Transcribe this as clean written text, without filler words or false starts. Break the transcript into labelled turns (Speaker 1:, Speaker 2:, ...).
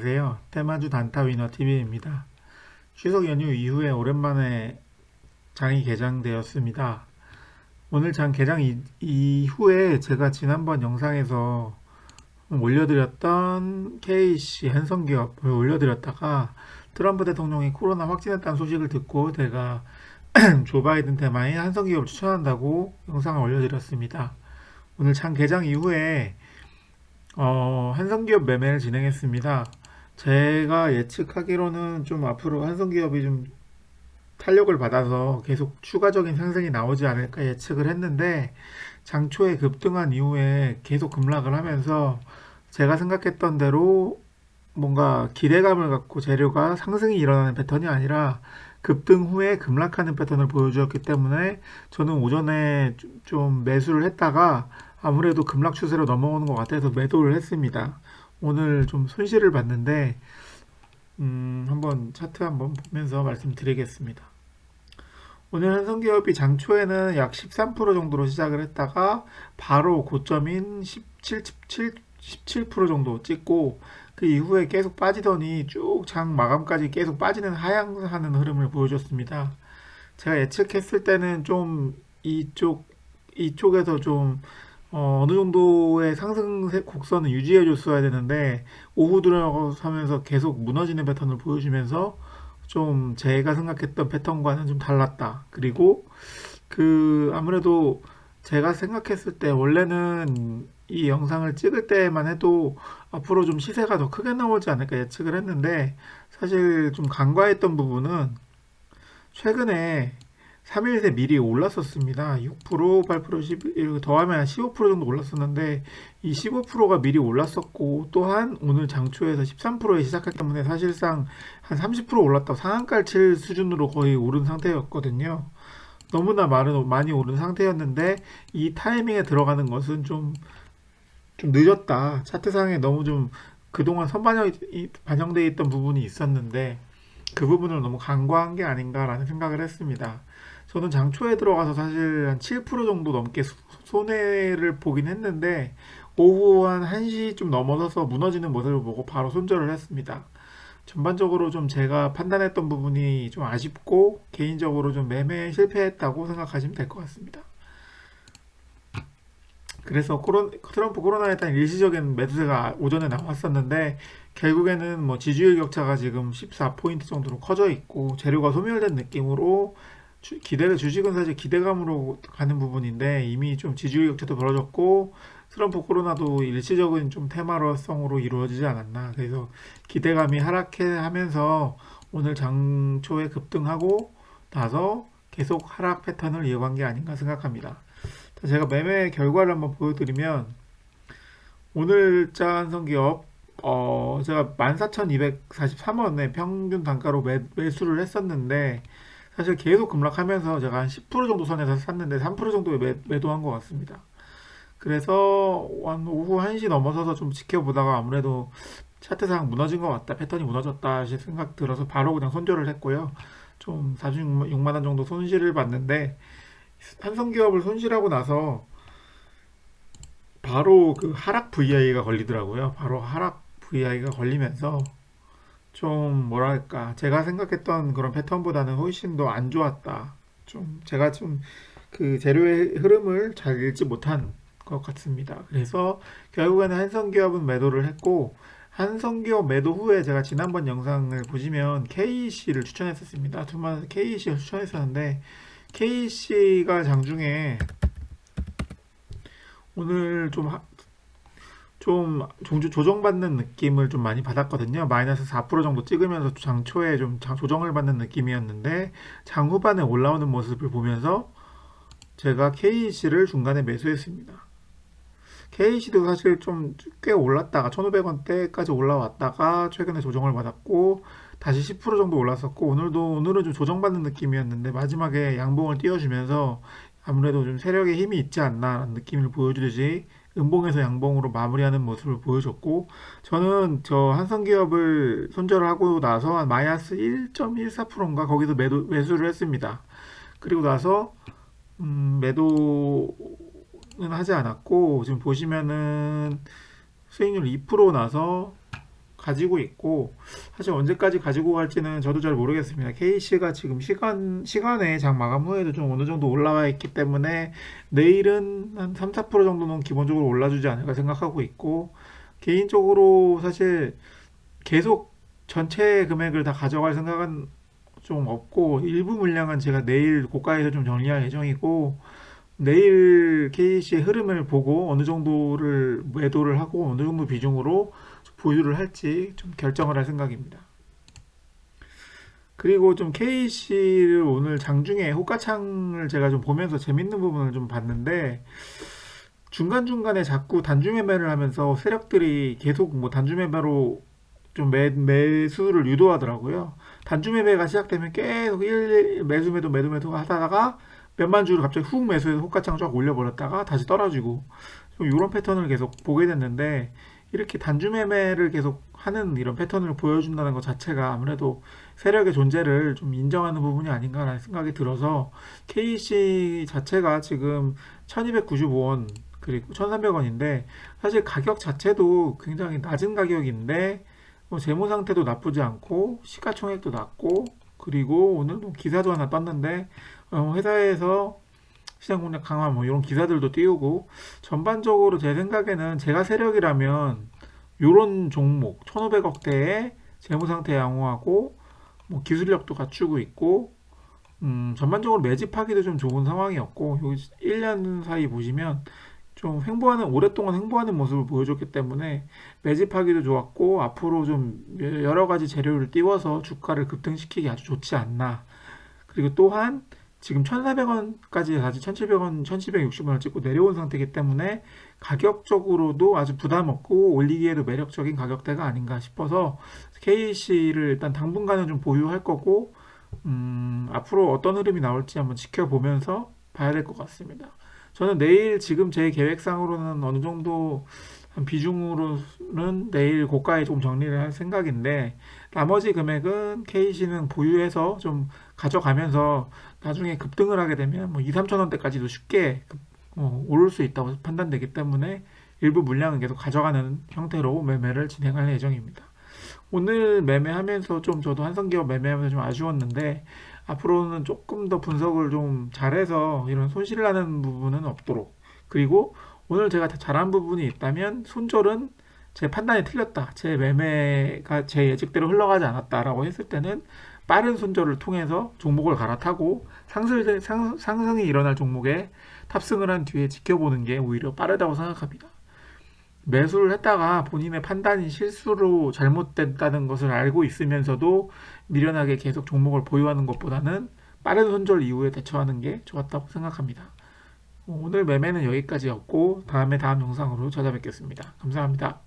Speaker 1: 안녕하세요. 테마주 단타 위너 TV입니다. 추석 연휴 이후에 오랜만에 장이 개장되었습니다. 오늘 장 개장 이후에 제가 지난번 영상에서 올려드렸던 KC 한성기업을 올려드렸다가 트럼프 대통령이 코로나 확진했다는 소식을 듣고 제가 조 바이든 테마인 한성기업을 추천한다고 영상을 올려드렸습니다. 오늘 장 개장 이후에 한성기업 매매를 진행했습니다. 제가 예측하기로는 좀 앞으로 한성기업이 좀 탄력을 받아서 계속 추가적인 상승이 나오지 않을까 예측을 했는데 장초에 급등한 이후에 계속 급락을 하면서 제가 생각했던 대로 뭔가 기대감을 갖고 재료가 상승이 일어나는 패턴이 아니라 급등 후에 급락하는 패턴을 보여주었기 때문에 저는 오전에 좀 매수를 했다가 아무래도 급락 추세로 넘어오는 것 같아서 매도를 했습니다. 오늘 좀 손실을 봤는데 한번 차트 한번 보면서 말씀드리겠습니다. 오늘 한성기업이 장초에는 약 13% 정도로 시작을 했다가 바로 고점인 17% 정도 찍고 그 이후에 계속 빠지더니 쭉 장 마감까지 계속 빠지는 하향하는 흐름을 보여줬습니다. 제가 예측했을 때는 좀 이쪽에서 좀 어느 정도의 상승 곡선을 유지해 줬어야 되는데 오후 들어서면서 계속 무너지는 패턴을 보여주면서 좀 제가 생각했던 패턴과는 좀 달랐다. 그리고 아무래도 제가 생각했을 때 원래는 이 영상을 찍을 때만 해도 앞으로 좀 시세가 더 크게 나오지 않을까 예측을 했는데 사실 좀 간과했던 부분은 최근에 3일 새 미리 올랐었습니다. 6%, 8%, 11, 더하면 한 15% 정도 올랐었는데 이 15%가 미리 올랐었고 또한 오늘 장초에서 13%에 시작했기 때문에 사실상 한 30% 올랐다고 상한가를 칠 수준으로 거의 오른 상태였거든요. 너무나 많이 오른 상태였는데 이 타이밍에 들어가는 것은 좀 늦었다. 차트상에 너무 좀 그동안 반영되어 있던 부분이 있었는데 그 부분을 너무 간과한 게 아닌가라는 생각을 했습니다. 저는 장초에 들어가서 사실 한 7% 정도 넘게 손해를 보긴 했는데 오후 한 1시 좀 넘어서서 무너지는 모습을 보고 바로 손절을 했습니다. 전반적으로 좀 제가 판단했던 부분이 좀 아쉽고 개인적으로 좀 매매에 실패했다고 생각하시면 될 것 같습니다. 그래서 트럼프 코로나에 대한 일시적인 매수세가 오전에 나왔었는데 결국에는 뭐 지지율 격차가 지금 14포인트 정도로 커져 있고 재료가 소멸된 느낌으로 주식은 사실 기대감으로 가는 부분인데 이미 좀 지지율 격차도 벌어졌고 트럼프 코로나도 일시적인 좀 테마성으로 이루어지지 않았나. 그래서 기대감이 하락해 하면서 오늘 장초에 급등하고 나서 계속 하락 패턴을 이어간 게 아닌가 생각합니다. 제가 매매 결과를 한번 보여드리면 오늘자 한성기업 제가 14,243원에 평균 단가로 매수를 했었는데 사실 계속 급락하면서 제가 한 10% 정도 선에서 샀는데 3% 정도에 매도한 것 같습니다. 그래서 오후 1시 넘어서서 좀 지켜보다가 아무래도 차트상 무너진 것 같다, 패턴이 무너졌다 생각 들어서 바로 그냥 손절을 했고요. 좀 46만 원 정도 손실을 봤는데 한성기업을 손실하고 나서 바로 그 하락 VI가 걸리더라고요. 바로 하락 VI가 걸리면서 좀 뭐랄까 제가 생각했던 그런 패턴보다는 훨씬 더 안 좋았다. 좀 제가 좀 그 재료의 흐름을 잘 읽지 못한 것 같습니다. 그래서 결국에는 한성기업은 매도를 했고 한성기업 매도 후에 제가 지난번 영상을 보시면 KC를 추천했었습니다. KC를 추천했었는데 KC가 장중에 오늘 좀 조정받는 느낌을 좀 많이 받았거든요. 마이너스 4% 정도 찍으면서 장초에 좀 조정을 받는 느낌이었는데 장 후반에 올라오는 모습을 보면서 제가 KC를 중간에 매수했습니다. KC도 사실 좀 꽤 올랐다가 1,500원대까지 올라왔다가 최근에 조정을 받았고 다시 10% 정도 올랐었고 오늘은 좀 조정받는 느낌이었는데 마지막에 양봉을 띄워주면서 아무래도 좀 세력의 힘이 있지 않나 느낌을 보여주듯이 음봉에서 양봉으로 마무리하는 모습을 보여줬고 저는 저 한성기업을 손절을 하고 나서 한 마이너스 1.14%인가 거기서 매수를 했습니다. 그리고 나서 매도는 하지 않았고 지금 보시면은 수익률 2% 나서 가지고 있고 사실 언제까지 가지고 갈지는 저도 잘 모르겠습니다. KC가 지금 시간에 장 마감 후에도 좀 어느 정도 올라와 있기 때문에 내일은 한 3, 4% 정도는 기본적으로 올라주지 않을까 생각하고 있고 개인적으로 사실 계속 전체 금액을 다 가져갈 생각은 좀 없고 일부 물량은 제가 내일 고가에서 좀 정리할 예정이고 내일 KC의 흐름을 보고 어느 정도를 매도를 하고 어느 정도 비중으로 보유를 할지 좀 결정을 할 생각입니다. 그리고 좀 KC를 오늘 장중에 호가창을 제가 좀 보면서 재밌는 부분을 좀 봤는데 중간중간에 자꾸 단주 매매를 하면서 세력들이 계속 뭐 단주 매매로 좀 매수를 유도하더라고요. 단주 매매가 시작되면 계속 매수 하다가 몇만 주를 갑자기 훅 매수해서 호가창 쫙 올려버렸다가 다시 떨어지고 좀 이런 패턴을 계속 보게 됐는데 이렇게 단주 매매를 계속 하는 이런 패턴을 보여준다는 것 자체가 아무래도 세력의 존재를 좀 인정하는 부분이 아닌가라는 생각이 들어서 KC 자체가 지금 1295원 그리고 1300원인데 사실 가격 자체도 굉장히 낮은 가격인데 뭐 재무 상태도 나쁘지 않고 시가총액도 낮고 그리고 오늘 뭐 기사도 하나 떴는데 회사에서 시장 공략 강화 뭐 이런 기사들도 띄우고 전반적으로 제 생각에는 제가 세력이라면 요런 종목 1500억대에 재무 상태 양호하고 뭐 기술력도 갖추고 있고 전반적으로 매집하기도 좀 좋은 상황이었고 여기 1년 사이 보시면 좀 오랫동안 횡보하는 모습을 보여줬기 때문에 매집하기도 좋았고 앞으로 좀 여러 가지 재료를 띄워서 주가를 급등시키기 아주 좋지 않나. 그리고 또한 지금 1,400원까지 다시 1,700원, 1,760원을 찍고 내려온 상태이기 때문에 가격적으로도 아주 부담 없고 올리기에도 매력적인 가격대가 아닌가 싶어서 KC를 일단 당분간은 좀 보유할 거고 앞으로 어떤 흐름이 나올지 한번 지켜보면서 봐야 될 것 같습니다. 저는 내일 지금 제 계획상으로는 어느 정도 한 비중으로는 내일 고가에 좀 정리를 할 생각인데 나머지 금액은 KC는 보유해서 좀 가져가면서 나중에 급등을 하게 되면 뭐 2, 3천 원대까지도 쉽게 오를 수 있다고 판단되기 때문에 일부 물량은 계속 가져가는 형태로 매매를 진행할 예정입니다. 오늘 매매하면서 좀 저도 한성기업 매매하면서 좀 아쉬웠는데 앞으로는 조금 더 분석을 좀 잘해서 이런 손실을 하는 부분은 없도록 그리고 오늘 제가 잘한 부분이 있다면 손절은 제 판단이 틀렸다. 제 매매가 제 예측대로 흘러가지 않았다라고 했을 때는 빠른 손절을 통해서 종목을 갈아타고 상승이 일어날 종목에 탑승을 한 뒤에 지켜보는 게 오히려 빠르다고 생각합니다. 매수를 했다가 본인의 판단이 실수로 잘못됐다는 것을 알고 있으면서도 미련하게 계속 종목을 보유하는 것보다는 빠른 손절 이후에 대처하는 게 좋았다고 생각합니다. 오늘 매매는 여기까지였고 다음 영상으로 찾아뵙겠습니다. 감사합니다.